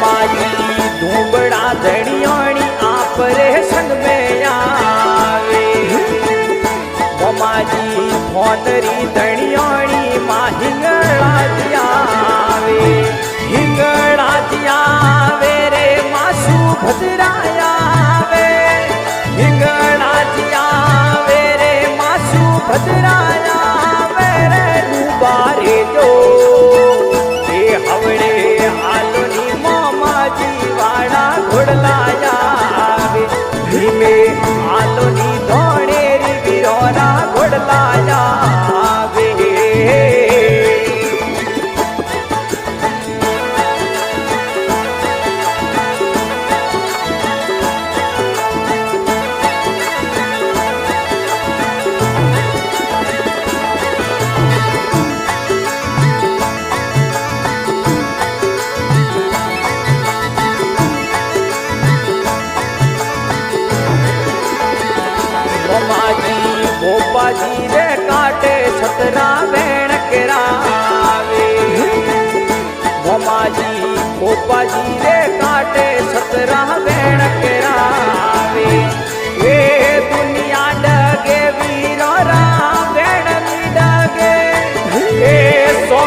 माजी धूबड़ा धड़ियोणी ऑपरेशन में आवे माजी भोतरी धड़ियोणी माँ हिंगड़ा जियावे हिंगड़ा जियावे रे मासू भद्रायावे हिंगड़ा जियावे रे मासू भद्रायावे रे दुबारे जो हवड़े हालोनी मामाजी वाड़ा घोड़लाया धीमे हालोनी धोड़े वीरोरा घोड़लाया जी रे काटे छतरा भेण करावे मोमा जी पोपा जी